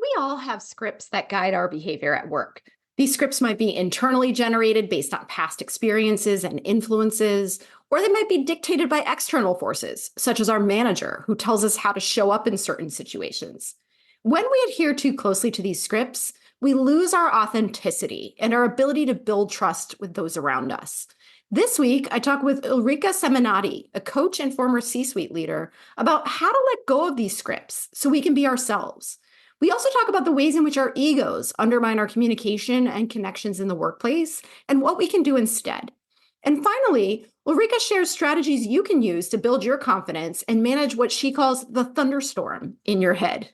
We all have scripts that guide our behavior at work. These scripts might be internally generated based on past experiences and influences, or they might be dictated by external forces, such as our manager, who tells us how to show up in certain situations. When we adhere too closely to these scripts, we lose our authenticity and our ability to build trust with those around us. This week, I talk with Ulrike Seminati, a coach and former C-suite leader, about how to let go of these scripts so we can be ourselves. We also talk about the ways in which our egos undermine our communication and connections in the workplace and what we can do instead. And finally, Ulrike shares strategies you can use to build your confidence and manage what she calls the thunderstorm in your head.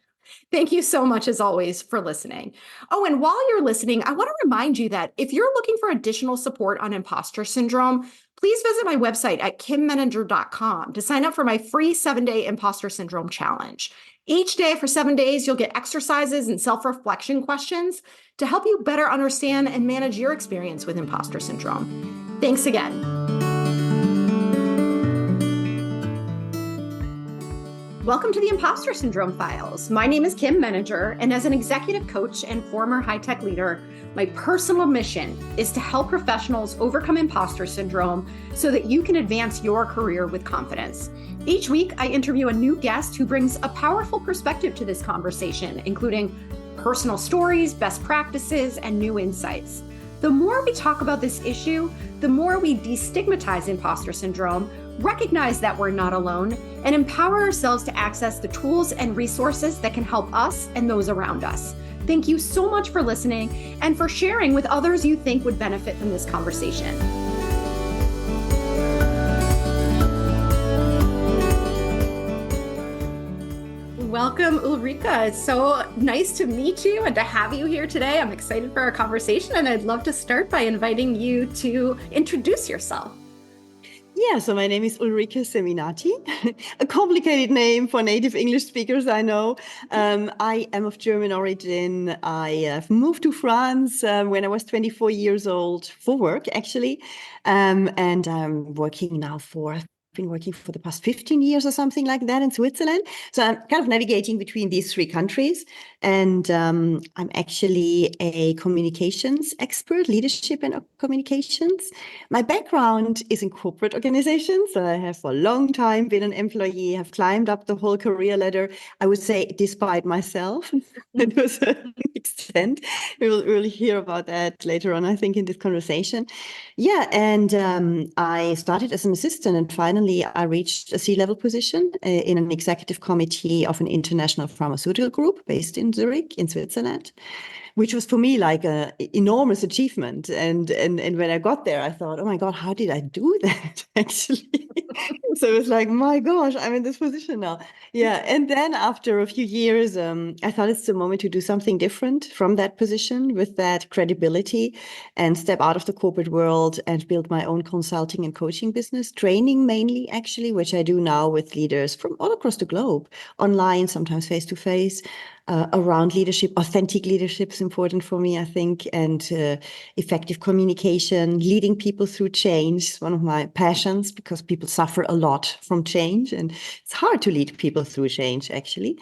Thank you so much, as always, for listening. Oh, and while you're listening, I want to remind you that if you're looking for additional support on imposter syndrome, please visit my website at kimmeninger.com to sign up for my free 7-day imposter syndrome challenge. Each day for 7 days, you'll get exercises and self-reflection questions to help you better understand and manage your experience with imposter syndrome. Thanks again. Welcome to the Impostor Syndrome Files. My name is Kim Meninger, and as an executive coach and former high-tech leader, my personal mission is to help professionals overcome imposter syndrome so that you can advance your career with confidence. Each week, I interview a new guest who brings a powerful perspective to this conversation, including personal stories, best practices, and new insights. The more we talk about this issue, the more we destigmatize imposter syndrome, recognize that we're not alone, and empower ourselves to access the tools and resources that can help us and those around us. Thank you so much for listening and for sharing with others you think would benefit from this conversation. Welcome, Ulrike. It's so nice to meet you and to have you here today. I'm excited for our conversation, and I'd love to start by inviting you to introduce yourself. Yeah, so my name is Ulrike Seminati, a complicated name for native English speakers, I know. I am of German origin. I have moved to France when I was 24 years old for work, actually. And I'm working now been working for the past 15 years or something like that in Switzerland. So I'm kind of navigating between these three countries. And I'm actually a communications expert, leadership and communications. My background is in corporate organizations. So I have for a long time been an employee, have climbed up the whole career ladder, I would say, despite myself to a certain extent. We'll hear about that later on, I think, in this conversation. Yeah, and I started as an assistant, and finally I reached a C-level position in an executive committee of an international pharmaceutical group based in Zurich, in Switzerland, which was for me like an enormous achievement. And when I got there, I thought, oh my God, how did I do that, actually? So it was like, my gosh, I'm in this position now. Yeah. And then after a few years, I thought it's the moment to do something different from that position with that credibility and step out of the corporate world and build my own consulting and coaching business, training mainly, actually, which I do now with leaders from all across the globe, online, sometimes face-to-face. Around leadership. Authentic leadership is important for me, I think, and effective communication, leading people through change is one of my passions, because people suffer a lot from change, and it's hard to lead people through change, actually.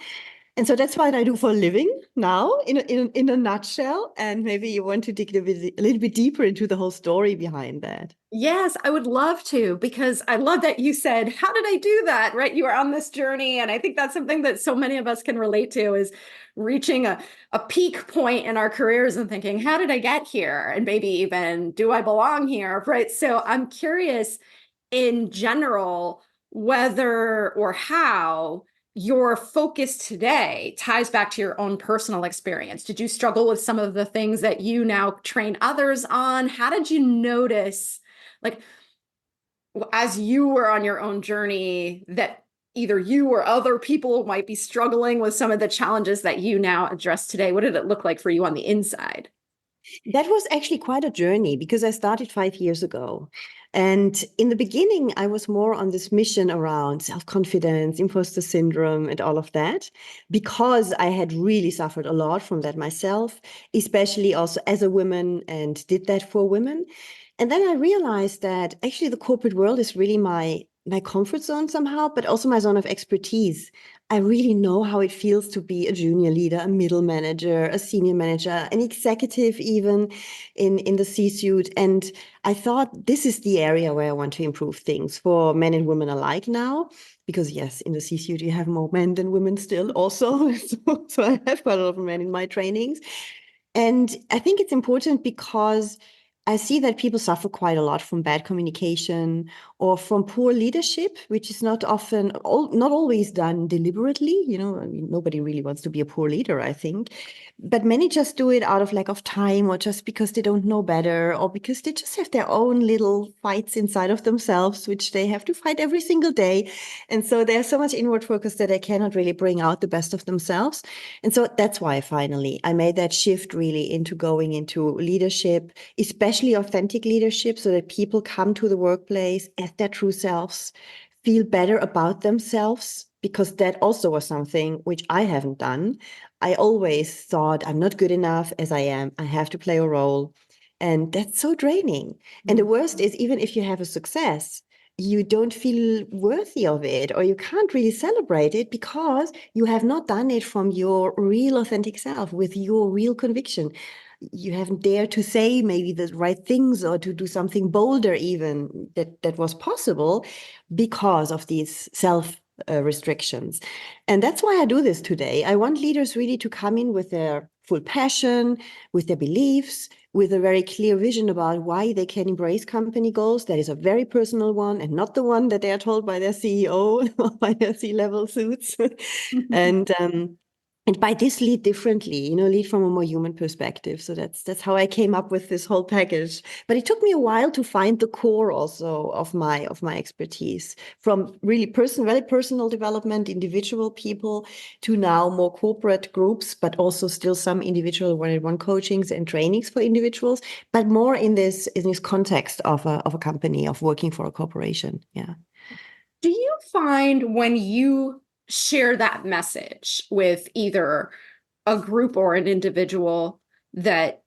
And so that's what I do for a living now, in a nutshell. And maybe you want to dig a little bit deeper into the whole story behind that. Yes, I would love to, because I love that you said, how did I do that? Right? You were on this journey. And I think that's something that so many of us can relate to, is reaching a peak point in our careers and thinking, how did I get here? And maybe even, do I belong here? Right? So I'm curious, in general, whether or how your focus today ties back to your own personal experience. Did you struggle with some of the things that you now train others on? How did you notice, like, as you were on your own journey, that either you or other people might be struggling with some of the challenges that you now address today? What did it look like for you on the inside? That was actually quite a journey, because I started 5 years ago. And in the beginning, I was more on this mission around self-confidence, imposter syndrome, and all of that, because I had really suffered a lot from that myself, especially also as a woman, and did that for women. And then I realized that actually the corporate world is really my comfort zone somehow, but also my zone of expertise. I really know how it feels to be a junior leader, a middle manager, a senior manager, an executive even in the C-suite. And I thought this is the area where I want to improve things for men and women alike now. Because yes, in the C-suite, you have more men than women still also. So I have quite a lot of men in my trainings. And I think it's important because I see that people suffer quite a lot from bad communication or from poor leadership, which is not often, not always done deliberately. You know, I mean, nobody really wants to be a poor leader, I think. But many just do it out of lack of time or just because they don't know better or because they just have their own little fights inside of themselves, which they have to fight every single day. And so they're so much inward focused that they cannot really bring out the best of themselves. And so that's why finally I made that shift really into going into leadership, especially authentic leadership, so that people come to the workplace as their true selves, feel better about themselves, because that also was something which I haven't done. I always thought I'm not good enough as I am. I have to play a role. And that's so draining. And the worst is, even if you have a success, you don't feel worthy of it, or you can't really celebrate it because you have not done it from your real authentic self with your real conviction. You haven't dared to say maybe the right things or to do something bolder even that was possible because of these self restrictions. And that's why I do this today. I want leaders really to come in with their full passion, with their beliefs, with a very clear vision about why they can embrace company goals. That is a very personal one and not the one that they are told by their CEO or by their C-level suits. And by this, lead differently, you know, lead from a more human perspective. So that's how I came up with this whole package. But it took me a while to find the core also of my expertise, from really very personal development, individual people, to now more corporate groups, but also still some individual one-on-one coachings and trainings for individuals, but more in this context of a company, of working for a corporation. Yeah. Do you find when you share that message with either a group or an individual that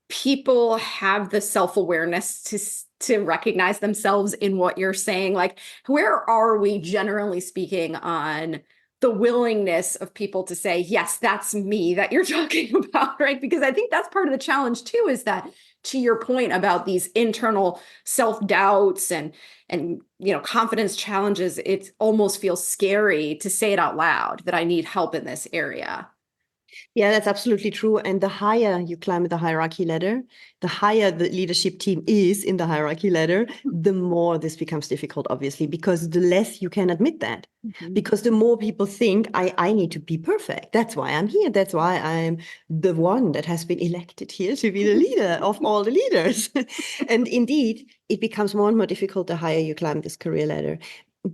people have the self-awareness to recognize themselves in what you're saying? Like, where are we, generally speaking, on the willingness of people to say, yes, that's me that you're talking about, right? Because I think that's part of the challenge too, is that, to your point about these internal self-doubts and confidence challenges, it almost feels scary to say it out loud that I need help in this area. Yeah, that's absolutely true. And the higher you climb the hierarchy ladder, the higher the leadership team is in the hierarchy ladder, the more this becomes difficult, obviously, because the less you can admit that. Mhm. Because the more people think, I need to be perfect. That's why I'm here. That's why I'm the one that has been elected here to be the leader of all the leaders. And indeed, it becomes more and more difficult the higher you climb this career ladder.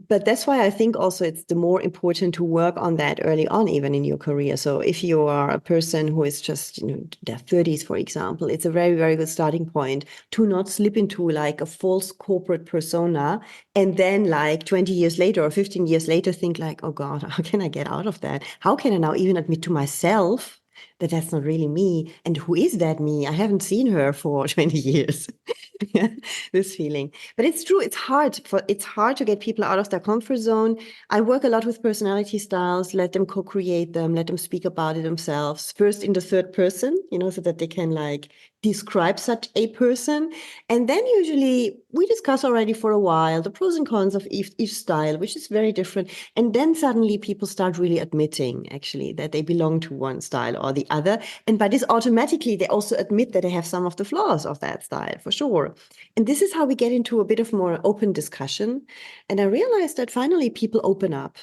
But that's why I think also it's the more important to work on that early on, even in your career. So if you are a person who is just, their 30s, for example, it's a very, very good starting point to not slip into like a false corporate persona. And then like 20 years later or 15 years later, think like, oh God, how can I get out of that? How can I now even admit to myself that that's not really me? And who is that me? I haven't seen her for 20 years. This feeling. But it's true, it's hard to get people out of their comfort zone. I work a lot with personality styles, let them co-create them, let them speak about it themselves, first in the third person, so that they can like describe such a person. And then usually we discuss already for a while the pros and cons of each style, which is very different. And then suddenly people start really admitting actually that they belong to one style or the other. And by this automatically, they also admit that they have some of the flaws of that style, for sure. And this is how we get into a bit of more open discussion. And I realized that finally people open up.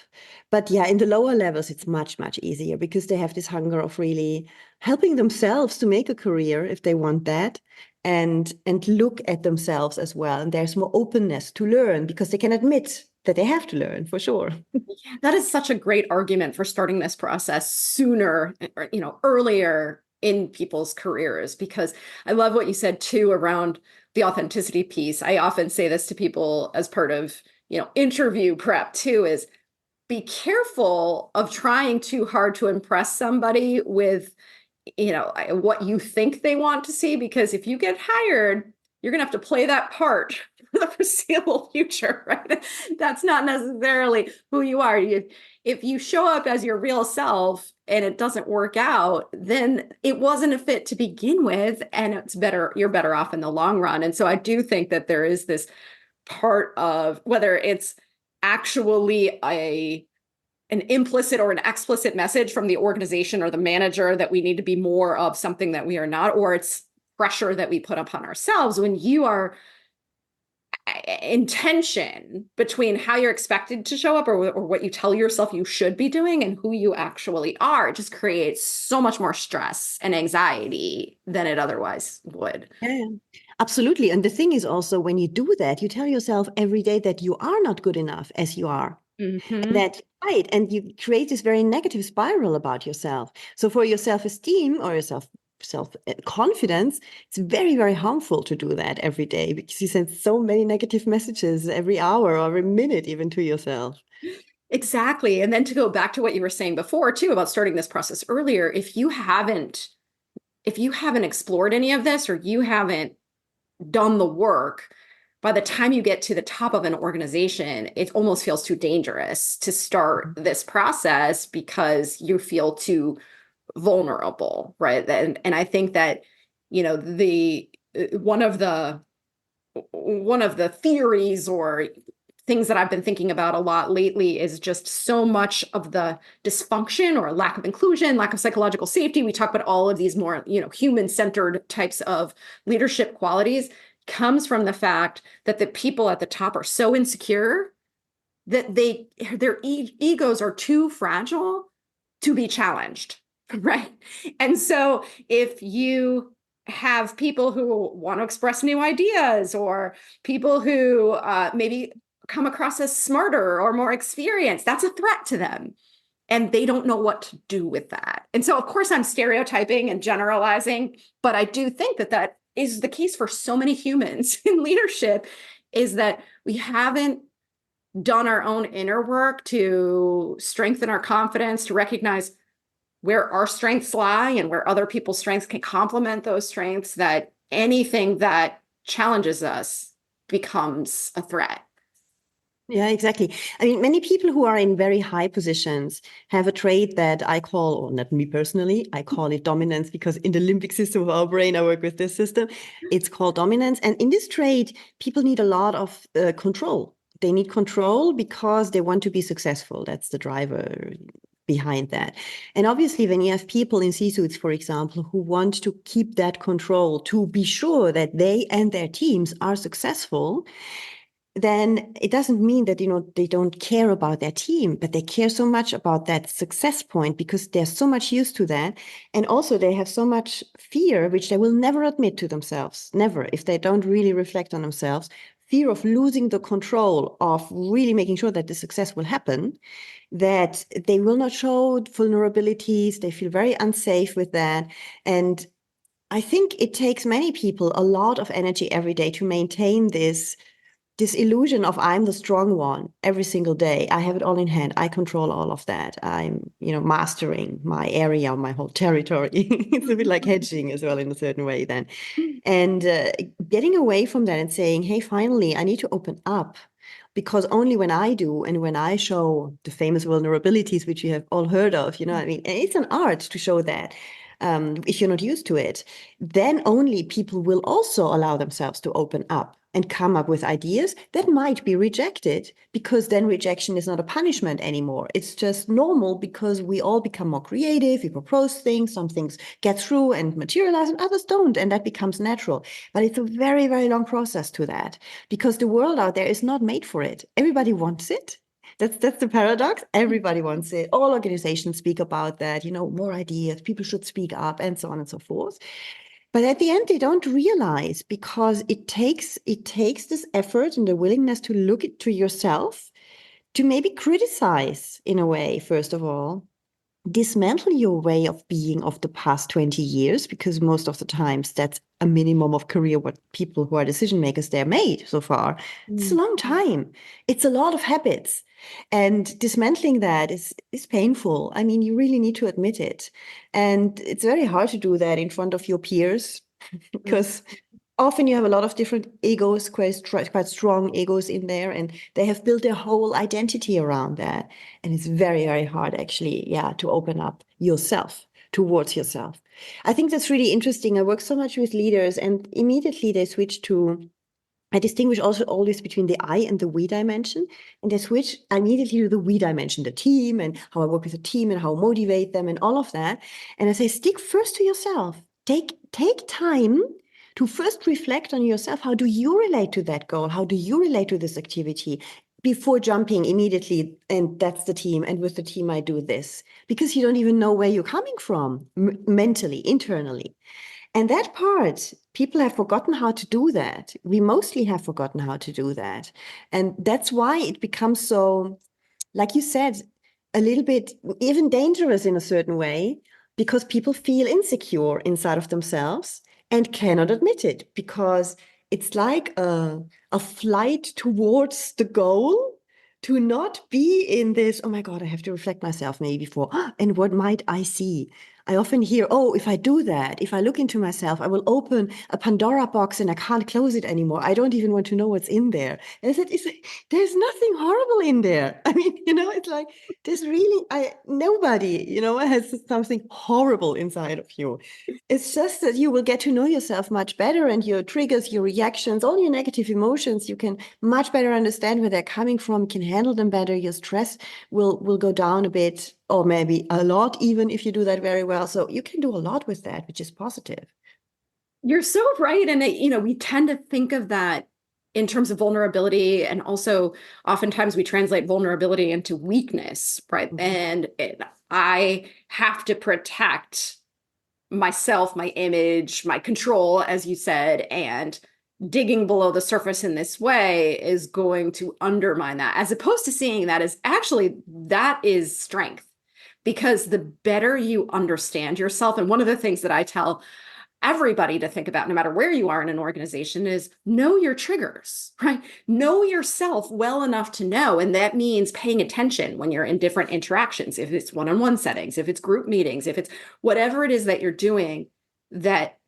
But yeah, in the lower levels, it's much, much easier because they have this hunger of really helping themselves to make a career if they want that, and look at themselves as well. And there's more openness to learn because they can admit that they have to learn, for sure. That is such a great argument for starting this process sooner, or, earlier in people's careers, because I love what you said too around the authenticity piece. I often say this to people as part of, interview prep too, is be careful of trying too hard to impress somebody with, what you think they want to see, because if you get hired, you're going to have to play that part for the foreseeable future, right? That's not necessarily who you are. if you show up as your real self and it doesn't work out, then it wasn't a fit to begin with, and you're better off in the long run. And so I do think that there is this part of whether it's actually an implicit or an explicit message from the organization or the manager that we need to be more of something that we are not, or it's pressure that we put upon ourselves. When you are in tension between how you're expected to show up or what you tell yourself you should be doing and who you actually are, it just creates so much more stress and anxiety than it otherwise would. Yeah, absolutely. And the thing is also, when you do that, you tell yourself every day that you are not good enough as you are. Mm-hmm. That right, and you create this very negative spiral about yourself. So for your self-esteem or your self-confidence, it's very, very harmful to do that every day, because you send so many negative messages every hour or every minute even to yourself. Exactly. And then to go back to what you were saying before too about starting this process earlier, if you haven't explored any of this, or you haven't done the work, by the time you get to the top of an organization, it almost feels too dangerous to start this process because you feel too vulnerable, right? And I think that, the one of the theories or things that I've been thinking about a lot lately is just so much of the dysfunction or lack of inclusion, lack of psychological safety. We talk about all of these more, human-centered types of leadership qualities, comes from the fact that the people at the top are so insecure that their egos are too fragile to be challenged, right? And so if you have people who want to express new ideas, or people who maybe come across as smarter or more experienced, that's a threat to them. And they don't know what to do with that. And so, of course, I'm stereotyping and generalizing, but I do think that that is the case for so many humans in leadership, is that we haven't done our own inner work to strengthen our confidence, to recognize where our strengths lie and where other people's strengths can complement those strengths, that anything that challenges us becomes a threat. Yeah, exactly. I mean, many people who are in very high positions have a trait that I call, or not me personally, I call it dominance, because in the limbic system of our brain, I work with this system. It's called dominance. And in this trait, people need a lot of control. They need control because they want to be successful. That's the driver behind that. And obviously, when you have people in C-suites, for example, who want to keep that control to be sure that they and their teams are successful, then it doesn't mean that, they don't care about their team, but they care so much about that success point because they're so much used to that. And also they have so much fear, which they will never admit to themselves, never, if they don't really reflect on themselves, fear of losing the control of really making sure that the success will happen, that they will not show vulnerabilities. They feel very unsafe with that. And I think it takes many people a lot of energy every day to maintain this illusion of I'm the strong one every single day. I have it all in hand. I control all of that. I'm, mastering my area, my whole territory. It's a bit like hedging as well in a certain way then. And getting away from that and saying, hey, finally, I need to open up, because only when I do and when I show the famous vulnerabilities, which you have all heard of, I mean, it's an art to show that. If you're not used to it, then only people will also allow themselves to open up and come up with ideas that might be rejected, because then rejection is not a punishment anymore. It's just normal, because we all become more creative, we propose things, some things get through and materialize and others don't, and that becomes natural. But it's a very, very long process to that, because the world out there is not made for it. Everybody wants it. That's the paradox. Everybody wants it. All organizations speak about that, more ideas, people should speak up, and so on and so forth. But at the end, they don't realize, because it takes this effort and the willingness to look to yourself, to maybe criticize in a way, first of all, dismantle your way of being of the past 20 years, because most of the times that's a minimum of career what people who are decision makers they're made so far. It's a long time. It's a lot of habits. And dismantling that is painful. I mean, you really need to admit it. And it's very hard to do that in front of your peers, because often you have a lot of different egos, quite strong egos in there, and they have built their whole identity around that. And it's very, very hard actually, yeah, to open up yourself towards yourself. I think that's really interesting. I work so much with leaders, and immediately they switch to, I distinguish also always between the I and the we dimension, and they switch immediately to the we dimension, the team, and how I work with a team and how I motivate them and all of that. And I say, stick first to yourself. Take time to first reflect on yourself. How do you relate to that goal? How do you relate to this activity? Before jumping immediately, and that's the team, and with the team I do this, because you don't even know where you're coming from mentally, internally. And that part, people have forgotten how to do that. We mostly have forgotten how to do that. And that's why it becomes so, like you said, a little bit even dangerous in a certain way, because people feel insecure inside of themselves and cannot admit it, because it's like a flight towards the goal, to not be in this, oh my God, I have to reflect myself maybe before, and what might I see? I often hear, oh, if I do that, if I look into myself, I will open a Pandora box and I can't close it anymore. I don't even want to know what's in there. And I said, there's nothing horrible in there. I mean, it's like, there's really, nobody, has something horrible inside of you. It's just that you will get to know yourself much better, and your triggers, your reactions, all your negative emotions, you can much better understand where they're coming from, can handle them better. Your stress will go down a bit, or maybe a lot, even if you do that very well. So you can do a lot with that, which is positive. You're so right. And, we tend to think of that in terms of vulnerability. And also, oftentimes we translate vulnerability into weakness, right? And I have to protect myself, my image, my control, as you said, and digging below the surface in this way is going to undermine that, as opposed to seeing that as actually that is strength. Because the better you understand yourself, and one of the things that I tell everybody to think about, no matter where you are in an organization, is know your triggers, right? Know yourself well enough to know. And that means paying attention when you're in different interactions, if it's one-on-one settings, if it's group meetings, if it's whatever it is that you're doing that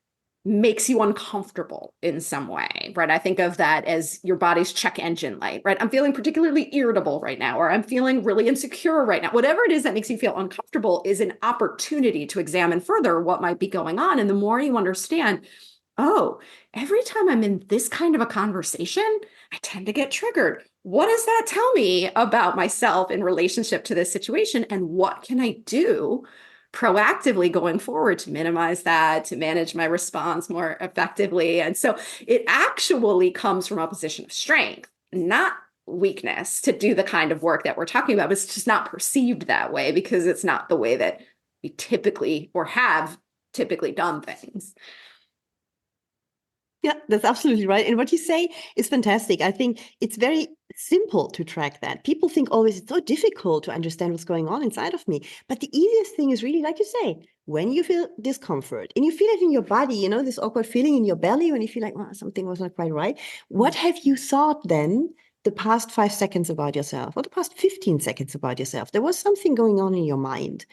makes you uncomfortable in some way, right? I think of that as your body's check engine light, right? I'm feeling particularly irritable right now, or I'm feeling really insecure right now. Whatever it is that makes you feel uncomfortable is an opportunity to examine further what might be going on. And the more you understand, oh, every time I'm in this kind of a conversation, I tend to get triggered. What does that tell me about myself in relationship to this situation? And what can I do proactively going forward to minimize that, to manage my response more effectively? And so it actually comes from a position of strength, not weakness, to do the kind of work that we're talking about. It's just not perceived that way because it's not the way that we typically or have typically done things. Yeah, that's absolutely right. And what you say is fantastic. I think it's very simple to track that. People think always it's so difficult to understand what's going on inside of me. But the easiest thing is really, like you say, when you feel discomfort and you feel it in your body, this awkward feeling in your belly when you feel like, oh, something was not quite right. What have you thought then the past 5 seconds about yourself, or the past 15 seconds about yourself? There was something going on in your mind.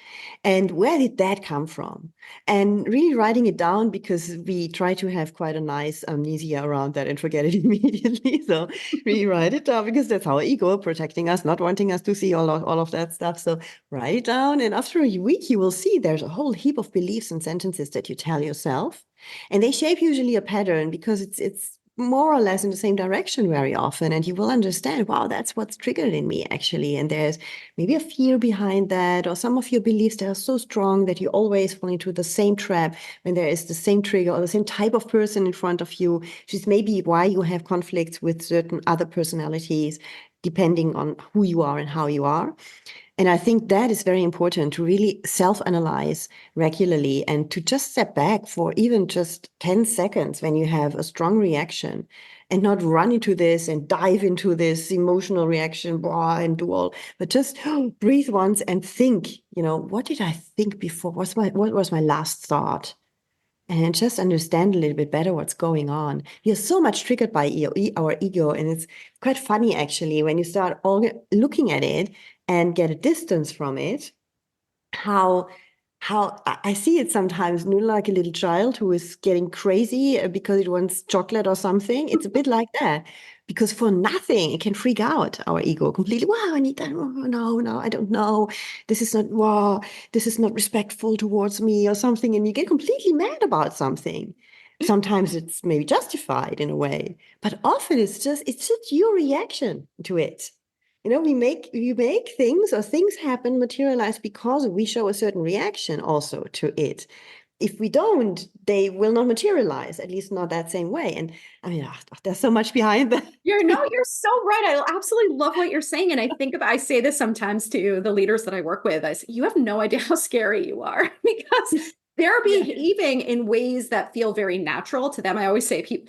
And where did that come from? And really writing it down, because we try to have quite a nice amnesia around that and forget it immediately. So really write it down, because that's our ego protecting us, not wanting us to see all of that stuff. So write it down. And after a week, you will see there's a whole heap of beliefs and sentences that you tell yourself. And they shape usually a pattern, because it's more or less in the same direction very often. And you will understand, wow, that's what's triggered in me actually. And there's maybe a fear behind that, or some of your beliefs that are so strong that you always fall into the same trap when there is the same trigger or the same type of person in front of you, which is maybe why you have conflicts with certain other personalities, depending on who you are and how you are. And I think that is very important, to really self-analyze regularly, and to just step back for even just 10 seconds when you have a strong reaction, and not run into this and dive into this emotional reaction, blah, and do all, but just breathe once and think, what did I think before? What was my last thought? And just understand a little bit better what's going on. We are so much triggered by our ego. And it's quite funny, actually, when you start looking at it and get a distance from it, how how I see it sometimes, like a little child who is getting crazy because it wants chocolate or something. It's a bit like that. Because for nothing, it can freak out our ego completely. Wow, I need that. Oh, no, I don't know. This is not, wow, this is not respectful towards me or something. And you get completely mad about something. Sometimes it's maybe justified in a way, but often it's just your reaction to it. We make things or things happen, materialize because we show a certain reaction also to it. If we don't, they will not materialize, at least not that same way. And I mean, there's so much behind that. You're so right. I absolutely love what you're saying. And I say this sometimes to the leaders that I work with. I say, you have no idea how scary you are because they're behaving in ways that feel very natural to them. I always say, people,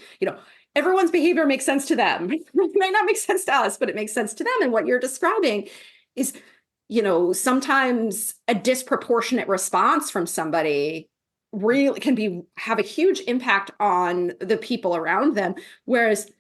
everyone's behavior makes sense to them. It may not make sense to us, but it makes sense to them. And what you're describing is, sometimes a disproportionate response from somebody really can have a huge impact on the people around them. Whereas,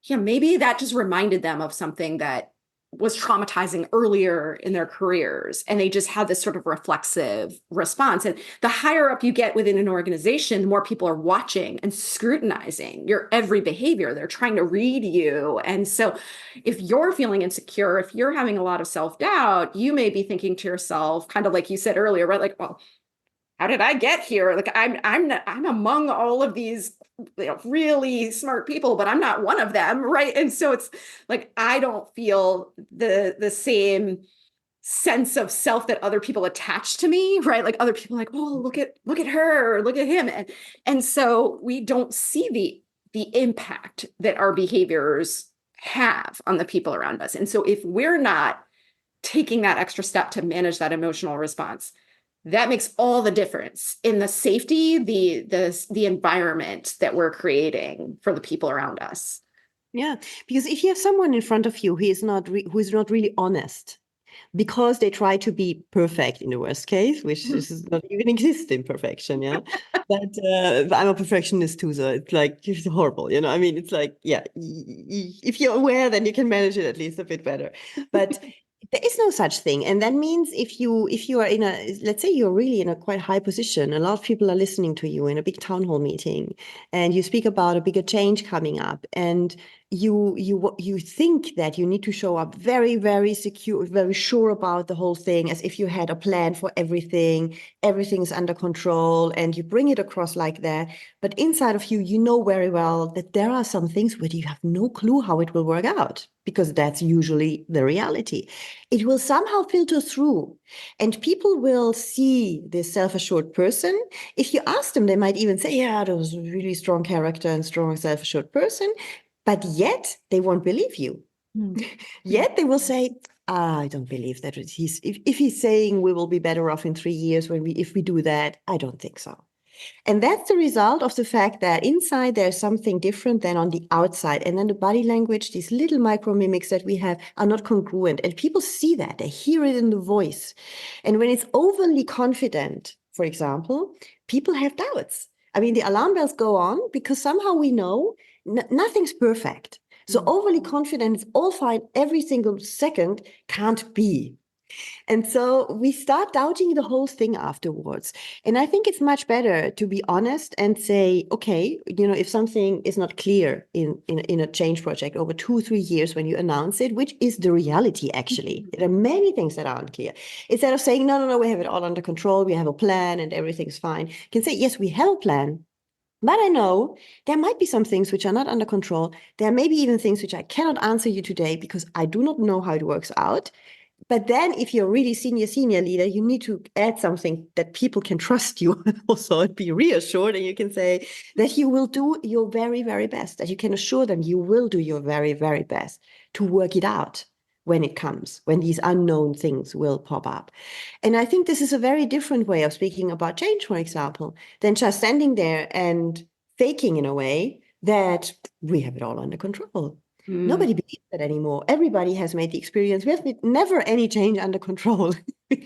maybe that just reminded them of something that was traumatizing earlier in their careers. And they just had this sort of reflexive response. And the higher up you get within an organization, the more people are watching and scrutinizing your every behavior. They're trying to read you. And so if you're feeling insecure, if you're having a lot of self-doubt, you may be thinking to yourself, kind of like you said earlier, right? Like, well, how did I get here? Like I'm among all of these really smart people, but I'm not one of them, right? And so it's like I don't feel the same sense of self that other people attach to me, right? Like other people are like, oh, look at her, or look at him, and so we don't see the impact that our behaviors have on the people around us. And so if we're not taking that extra step to manage that emotional response, that makes all the difference in the safety, the environment that we're creating for the people around us. Yeah, because if you have someone in front of you who is not really honest, because they try to be perfect in the worst case, which does not even exist in perfection, yeah. But I'm a perfectionist too, so it's like it's horrible, I mean, it's like, yeah, if you're aware, then you can manage it at least a bit better. But there is no such thing, and that means if you are let's say you're really in a quite high position, a lot of people are listening to you in a big town hall meeting, and you speak about a bigger change coming up, and you think that you need to show up very, very secure, very sure about the whole thing, as if you had a plan for everything, everything's under control, and you bring it across like that. But inside of you, you know very well that there are some things where you have no clue how it will work out, because that's usually the reality. It will somehow filter through, and people will see this self-assured person. If you ask them, they might even say, yeah, that was a really strong character and strong self-assured person. But yet they won't believe you. Yet they will say, I don't believe that if he's saying we will be better off in 3 years if we do that, I don't think so. And that's the result of the fact that inside there's something different than on the outside. And then the body language, these little micro mimics that we have, are not congruent. And people see that, they hear it in the voice. And when it's overly confident, for example, people have doubts. I mean, the alarm bells go on because somehow we know nothing's perfect. So overly confident, it's all fine every single second, can't be. And so we start doubting the whole thing afterwards. And I think it's much better to be honest and say, okay, if something is not clear in a change project over 2-3 years when you announce it, which is the reality, actually. There are many things that aren't clear. Instead of saying, no, we have it all under control, we have a plan and everything's fine, you can say, yes, we have a plan. But I know there might be some things which are not under control. There may be even things which I cannot answer you today because I do not know how it works out. But then if you're really senior leader, you need to add something that people can trust you also and be reassured. And you can say that you will do your very, very best, that you can assure them you will do your very, very best to work it out when it comes, when these unknown things will pop up. And I think this is a very different way of speaking about change, for example, than just standing there and faking in a way that we have it all under control. Nobody believes that anymore. Everybody has made the experience. We have never any change under control.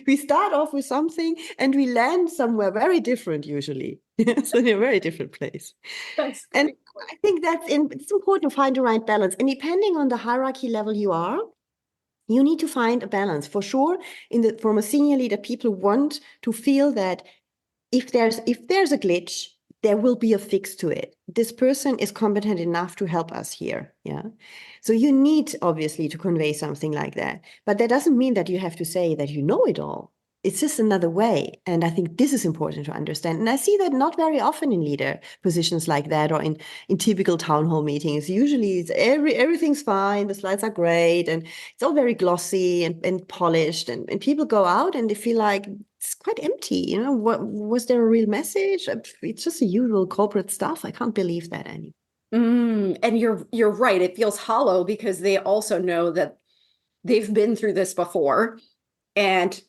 We start off with something and we land somewhere very different usually. So in a very different place. And I think it's important to find the right balance. And depending on the hierarchy level you are, you need to find a balance. For sure, from a senior leader, people want to feel that if there's a glitch, there will be a fix to it. This person is competent enough to help us here. Yeah. So you need obviously to convey something like that, but that doesn't mean that you have to say that you know it all. It's just another way. And I think this is important to understand. And I see that not very often in leader positions like that, or in typical town hall meetings. Usually it's everything's fine. The slides are great. And it's all very glossy and polished. And people go out and they feel like it's quite empty. You know, what was there a real message? It's just the usual corporate stuff. I can't believe that anymore. And you're right. It feels hollow because they also know that they've been through this before, and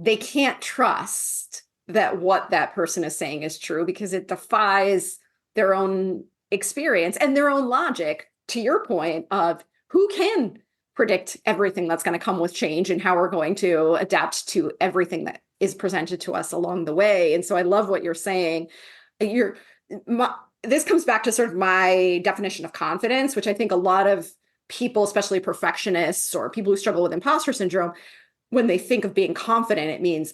they can't trust that what that person is saying is true because it defies their own experience and their own logic, to your point of who can predict everything that's going to come with change and how we're going to adapt to everything that is presented to us along the way. And so I love what you're saying. This comes back to sort of my definition of confidence, which I think a lot of people, especially perfectionists or people who struggle with imposter syndrome, when they think of being confident, it means,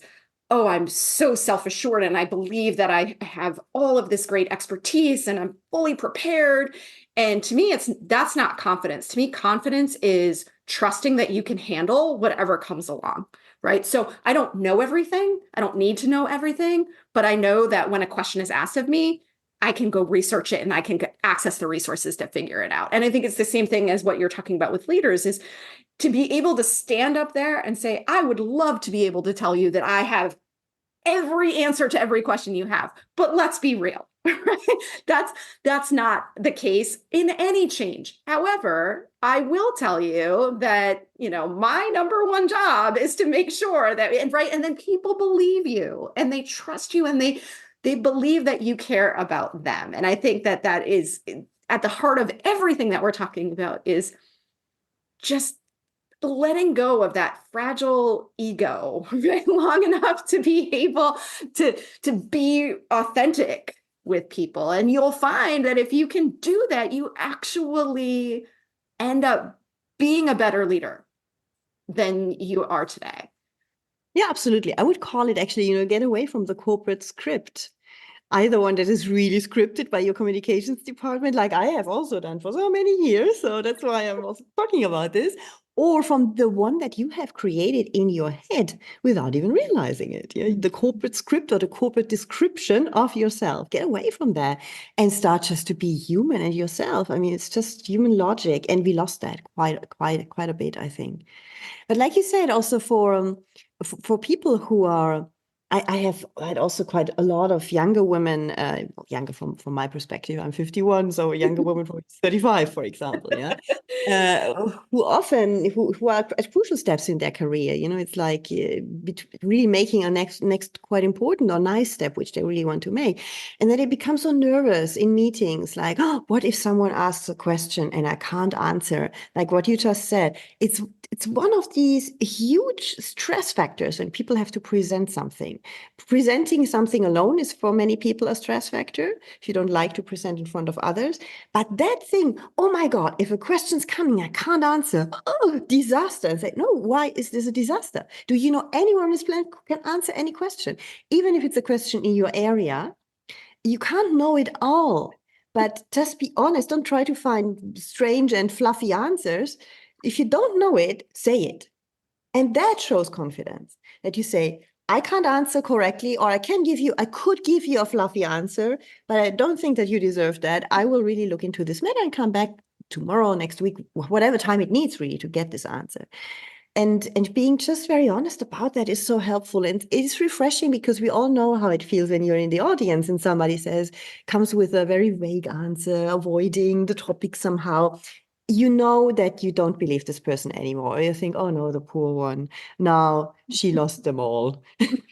oh, I'm so self-assured and I believe that I have all of this great expertise and I'm fully prepared. And to me, that's not confidence. To me, confidence is trusting that you can handle whatever comes along, right? So I don't know everything. I don't need to know everything, but I know that when a question is asked of me, I can go research it and I can access the resources to figure it out. And I think it's the same thing as what you're talking about with leaders, is to be able to stand up there and say, I would love to be able to tell you that I have every answer to every question you have, but let's be real. That's not the case in any change. However, I will tell you that, my number one job is to make sure that, and then people believe you and they trust you and they believe that you care about them. And I think that is at the heart of everything that we're talking about, is just letting go of that fragile ego long enough to be able to be authentic with people. And you'll find that if you can do that, you actually end up being a better leader than you are today. Yeah, absolutely. I would call it actually, get away from the corporate script. Either one that is really scripted by your communications department, like I have also done for so many years. So that's why I'm also talking about this. Or from the one that you have created in your head without even realizing it. The corporate script or the corporate description of yourself. Get away from that and start just to be human and yourself. I mean, it's just human logic. And we lost that quite a bit, I think. But like you said, also for people who are, I have had also quite a lot of younger women, younger from my perspective. I'm 51, so a younger woman from 35, for example, yeah, who are at crucial steps in their career. It's like really making a next quite important or nice step, which they really want to make, and then they become so nervous in meetings, like, oh, what if someone asks a question and I can't answer? Like what you just said, it's one of these huge stress factors when people have to present something. Presenting something alone is for many people a stress factor if you don't like to present in front of others. But that thing, oh my God, if a question's coming, I can't answer. Oh, disaster. And say, no, why is this a disaster? Do you know anyone on this planet who can answer any question? Even if it's a question in your area, you can't know it all. But just be honest. Don't try to find strange and fluffy answers. If you don't know it, say it. And that shows confidence, that you say, I can't answer correctly, or I could give you a fluffy answer, but I don't think that you deserve that. I will really look into this matter and come back tomorrow, next week, whatever time it needs really to get this answer. And being just very honest about that is so helpful. And it's refreshing because we all know how it feels when you're in the audience and somebody comes with a very vague answer, avoiding the topic somehow. You know that you don't believe this person anymore. You think, oh no, the poor one. Now she lost them all.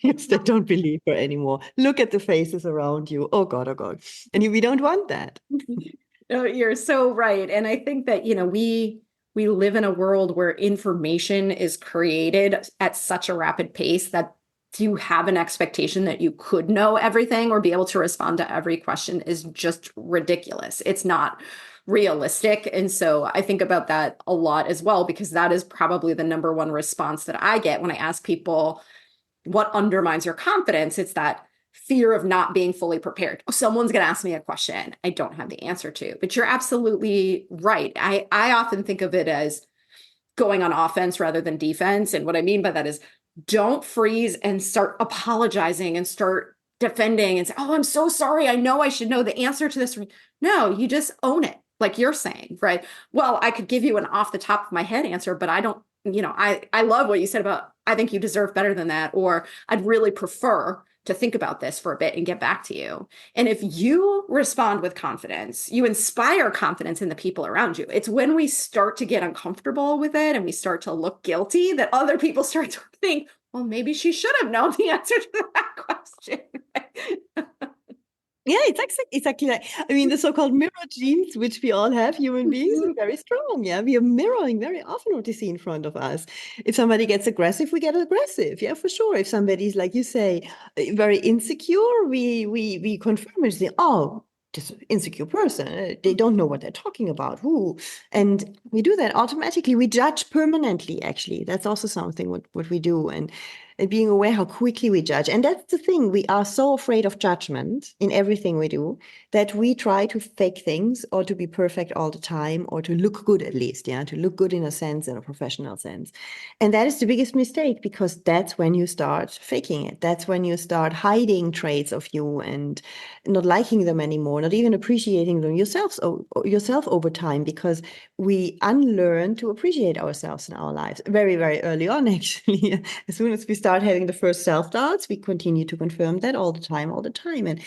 Yes, they don't believe her anymore. Look at the faces around you. Oh God, oh God. And we don't want that. No, you're so right. And I think that, we live in a world where information is created at such a rapid pace that to have an expectation that you could know everything or be able to respond to every question is just ridiculous. It's not realistic. And so I think about that a lot as well, because that is probably the number one response that I get when I ask people what undermines your confidence. It's that fear of not being fully prepared. Oh, someone's going to ask me a question I don't have the answer to. But you're absolutely right. I often think of it as going on offense rather than defense. And what I mean by that is don't freeze and start apologizing and start defending and say, oh, I'm so sorry. I know I should know the answer to this. No, you just own it, like you're saying, right? Well, I could give you an off the top of my head answer, but I don't, I love what you said about, I think you deserve better than that, or I'd really prefer to think about this for a bit and get back to you. And if you respond with confidence, you inspire confidence in the people around you. It's when we start to get uncomfortable with it and we start to look guilty that other people start to think, well, maybe she should have known the answer to that question. Yeah, it's exactly that. I mean, the so-called mirror genes, which we all have, human beings, are very strong. Yeah, we are mirroring very often what we see in front of us. If somebody gets aggressive, we get aggressive. Yeah, for sure. If somebody's, like you say, very insecure, we confirm and say, oh, just an insecure person. They don't know what they're talking about. Who? And we do that automatically. We judge permanently, actually. That's also something what we do. And being aware how quickly we judge. And that's the thing. We are so afraid of judgment in everything we do that we try to fake things or to be perfect all the time or to look good at least, yeah, to look good in a sense, in a professional sense. And that is the biggest mistake because that's when you start faking it. That's when you start hiding traits of you and not liking them anymore, not even appreciating them yourself over time because we unlearn to appreciate ourselves in our lives very, very early on, actually. As soon as we start having the first self-doubts, we continue to confirm that all the time. And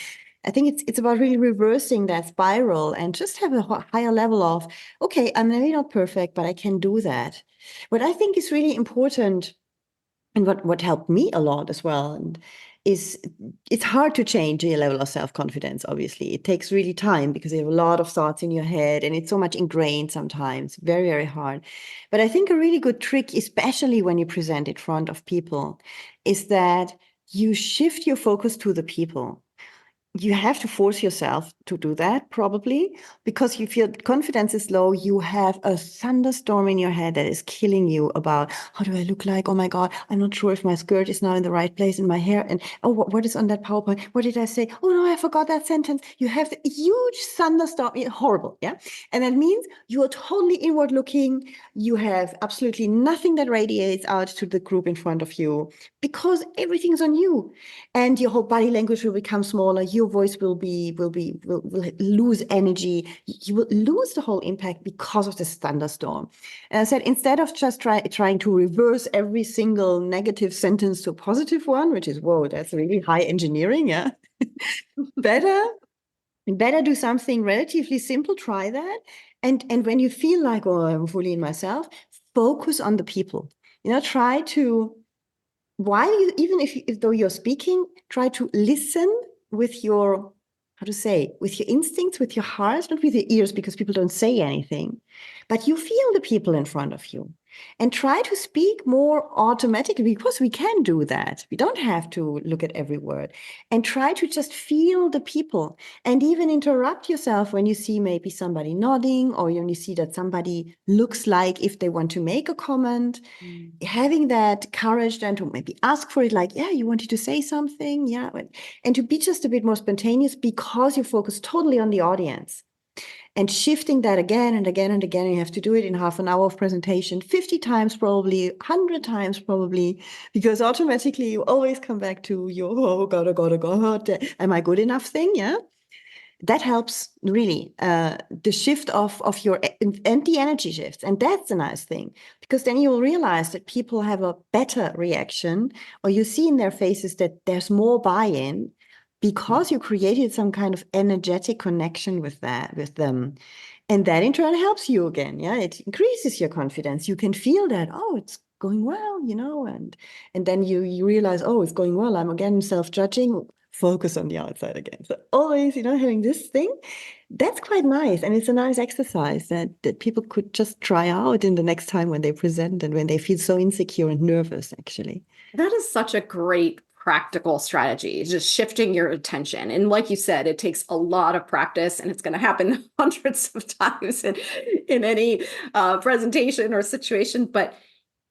I think it's about really reversing that spiral and just have a higher level of, okay, I'm maybe not perfect, but I can do that. What I think is really important and what helped me a lot as well and is it's hard to change your level of self-confidence, obviously. It takes really time because you have a lot of thoughts in your head and it's so much ingrained sometimes, very, very hard. But I think a really good trick, especially when you present in front of people, is that you shift your focus to the people. You have to force yourself to do that, probably, because if your confidence is low, you have a thunderstorm in your head that is killing you about how do I look like? Oh my God, I'm not sure if my skirt is now in the right place in my hair. And oh, what is on that PowerPoint? What did I say? Oh no, I forgot that sentence. You have the huge thunderstorm. Horrible, yeah? And that means you are totally inward looking. You have absolutely nothing that radiates out to the group in front of you because everything's on you. And your whole body language will become smaller. Your voice will lose energy. You will lose the whole impact because of this thunderstorm. And I said, instead of just trying to reverse every single negative sentence to a positive one, which is, whoa, that's really high engineering, yeah. better do something relatively simple. Try that. And when you feel like, oh, I'm fully in myself, focus on the people. Try to, while you, even if though you're speaking, try to listen with your, with your instincts, with your heart, not with your ears, because people don't say anything, but you feel the people in front of you and try to speak more automatically because we can do that. We don't have to look at every word and try to just feel the people and even interrupt yourself when you see maybe somebody nodding or when you see that somebody looks like if they want to make a comment. Having that courage then to maybe ask for it, like, yeah, you wanted to say something, yeah, and to be just a bit more spontaneous because you focus totally on the audience and shifting that again and again and again. You have to do it in half an hour of presentation, 50 times probably, 100 times probably, because automatically you always come back to your, oh God, am I good enough thing, yeah? That helps really the shift of your and the energy shifts. And that's a nice thing, because then you will realize that people have a better reaction, or you see in their faces that there's more buy-in because you created some kind of energetic connection with them. And that in turn helps you again. Yeah, it increases your confidence. You can feel that, oh, it's going well, and then you realize, oh, it's going well. I'm again self-judging. Focus on the outside again. So always, having this thing, that's quite nice. And it's a nice exercise that people could just try out in the next time when they present and when they feel so insecure and nervous, actually. That is such a great practical strategy, just shifting your attention. And like you said, it takes a lot of practice and it's going to happen hundreds of times in any presentation or situation. But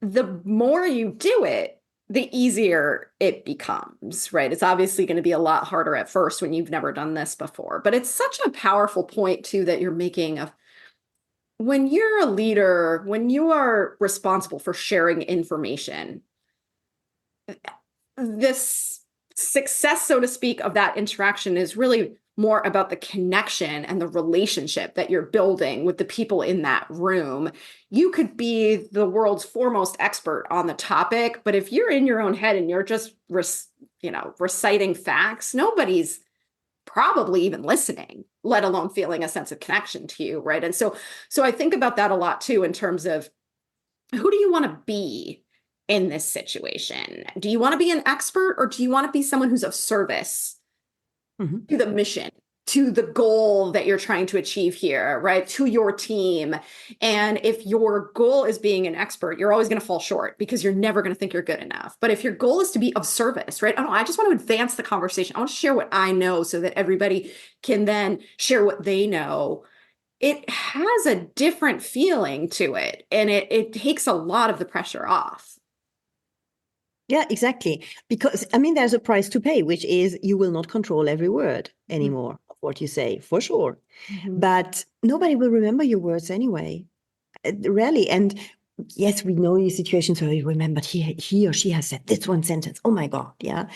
the more you do it, the easier it becomes, right? It's obviously going to be a lot harder at first when you've never done this before, but it's such a powerful point too that you're making of when you're a leader, when you are responsible for sharing information, this success, so to speak, of that interaction is really more about the connection and the relationship that you're building with the people in that room. You could be the world's foremost expert on the topic, but if you're in your own head and you're just reciting facts, nobody's probably even listening, let alone feeling a sense of connection to you, right? And so I think about that a lot too, in terms of who do you want to be in this situation? Do you want to be an expert, or do you want to be someone who's of service to the mission, to the goal that you're trying to achieve here, right? To your team. And if your goal is being an expert, you're always going to fall short because you're never going to think you're good enough. But if your goal is to be of service, right? I just want to advance the conversation. I want to share what I know so that everybody can then share what they know. It has a different feeling to it, and it takes a lot of the pressure off. Yeah, exactly. Because, I mean, there's a price to pay, which is you will not control every word anymore of what you say, for sure. But nobody will remember your words anyway. Rarely. And yes, we know these situations where you remember he or she has said this one sentence. Oh my God, yeah.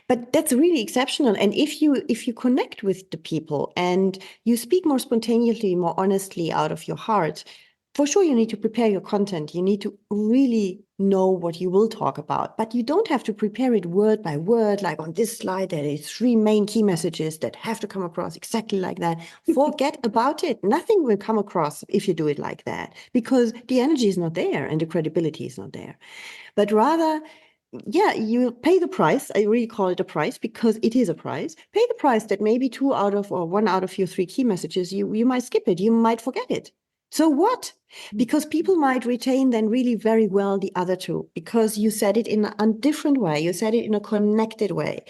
But that's really exceptional. And if you connect with the people and you speak more spontaneously, more honestly out of your heart, for sure you need to prepare your content. You need to really know what you will talk about, but you don't have to prepare it word by word, like on this slide, there are 3 main key messages that have to come across exactly like that. Forget about it. Nothing will come across if you do it like that, because the energy is not there and the credibility is not there. But rather, yeah, you pay the price. I really call it a price because it is a price. Pay the price that maybe 2 out of or 1 out of your 3 key messages, you might skip it. You might forget it. So what? Because people might retain then really very well the other 2, because you said it in a different way. You said it in a connected way.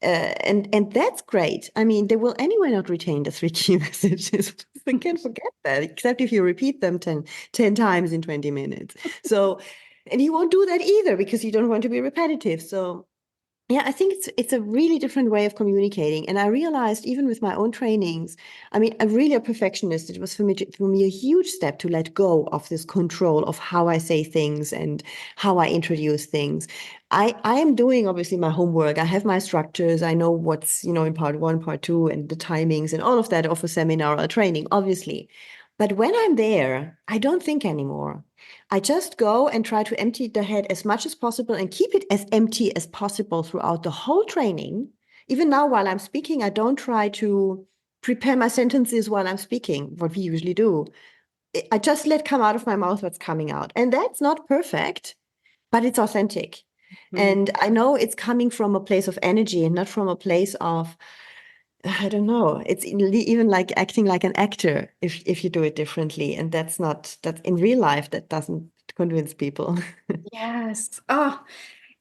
And that's great. I mean, they will anyway not retain the 3 key messages. They can forget that, except if you repeat them 10 times in 20 minutes. So, and you won't do that either because you don't want to be repetitive. So yeah, I think it's a really different way of communicating. And I realized even with my own trainings, I mean, I'm really a perfectionist. It was for me a huge step to let go of this control of how I say things and how I introduce things. I am doing obviously my homework. I have my structures. I know what's, in part 1, part 2, and the timings and all of that of a seminar or a training, obviously. But when I'm there, I don't think anymore. I just go and try to empty the head as much as possible and keep it as empty as possible throughout the whole training. Even now, while I'm speaking, I don't try to prepare my sentences while I'm speaking, what we usually do. I just let come out of my mouth what's coming out. And that's not perfect, but it's authentic. And I know it's coming from a place of energy and not from a place of, I don't know. It's even like acting like an actor if you do it differently. And that's in real life, that doesn't convince people. Yes. Oh,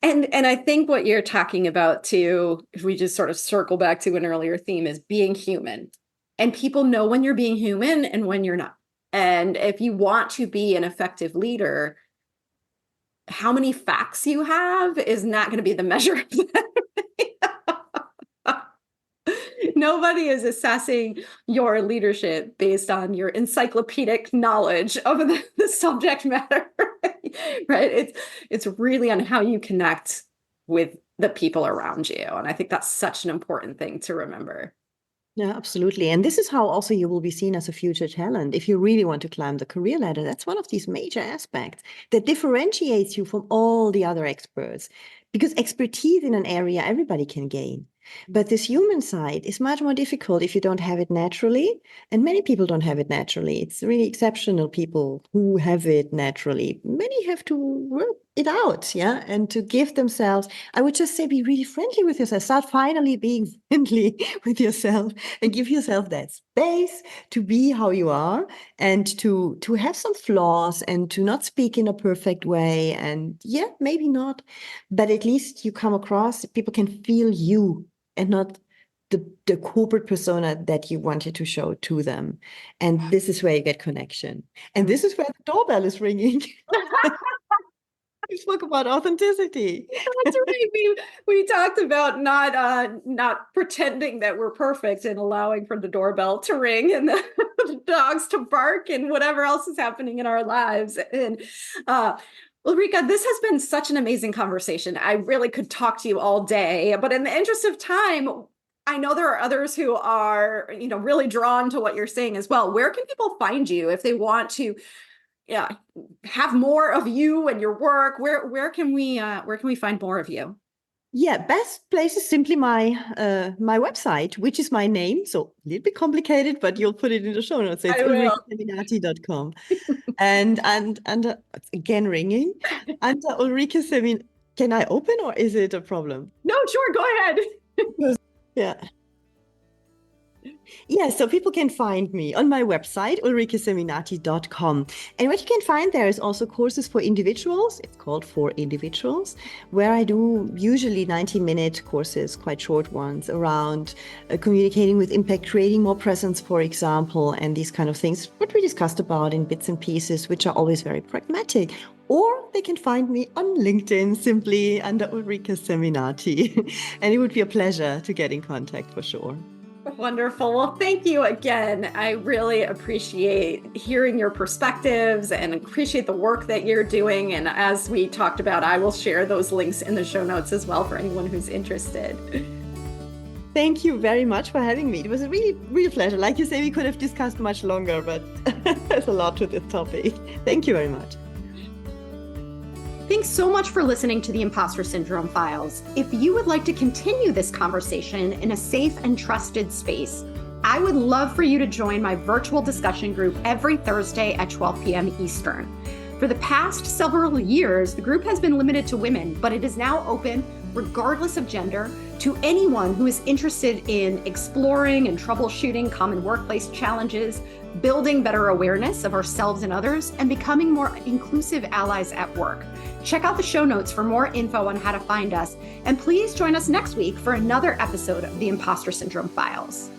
and I think what you're talking about too, if we just sort of circle back to an earlier theme, is being human. And people know when you're being human and when you're not. And if you want to be an effective leader, how many facts you have is not going to be the measure of that. Nobody is assessing your leadership based on your encyclopedic knowledge of the subject matter, right? It's really on how you connect with the people around you. And I think that's such an important thing to remember. Yeah, absolutely. And this is how also you will be seen as a future talent. If you really want to climb the career ladder, that's one of these major aspects that differentiates you from all the other experts. Because expertise in an area everybody can gain. But this human side is much more difficult if you don't have it naturally. And many people don't have it naturally. It's really exceptional people who have it naturally. Many have to work it out, yeah, and to give themselves, I would just say, be really friendly with yourself. Start finally being friendly with yourself and give yourself that space to be how you are and to have some flaws and to not speak in a perfect way. And yeah, maybe not, but at least you come across, people can feel you and not the corporate persona that you wanted to show to them. And this is where you get connection. And this is where the doorbell is ringing. We spoke about authenticity. That's right. We talked about not pretending that we're perfect and allowing for the doorbell to ring and the dogs to bark and whatever else is happening in our lives. And Ulrike, this has been such an amazing conversation. I really could talk to you all day, but in the interest of time, I know there are others who are, really drawn to what you're saying as well. Where can people find you if they want to, have more of you and your work? Where can we find more of you? Yeah, best place is simply my website, which is my name. So a little bit complicated, but you'll put it in the show notes. It's ulrikeseminati.com. and it's again ringing. And Ulrike Semin, can I open or is it a problem? No, sure, go ahead. Yeah. Yeah, so people can find me on my website, ulrikeseminati.com. And what you can find there is also courses for individuals. It's called For Individuals, where I do usually 90-minute courses, quite short ones, around communicating with impact, creating more presence, for example, and these kind of things, what we discussed about in bits and pieces, which are always very pragmatic. Or they can find me on LinkedIn simply under Ulrike Seminati. And it would be a pleasure to get in contact for sure. Wonderful. Well, thank you again. I really appreciate hearing your perspectives and appreciate the work that you're doing. And as we talked about, I will share those links in the show notes as well for anyone who's interested. Thank you very much for having me. It was a really, real pleasure. Like you say, we could have discussed much longer, but there's a lot to this topic. Thank you very much. Thanks so much for listening to the Impostor Syndrome Files. If you would like to continue this conversation in a safe and trusted space, I would love for you to join my virtual discussion group every Thursday at 12 p.m. Eastern. For the past several years, the group has been limited to women, but it is now open, regardless of gender, to anyone who is interested in exploring and troubleshooting common workplace challenges, building better awareness of ourselves and others, and becoming more inclusive allies at work. Check out the show notes for more info on how to find us, and please join us next week for another episode of the Impostor Syndrome Files.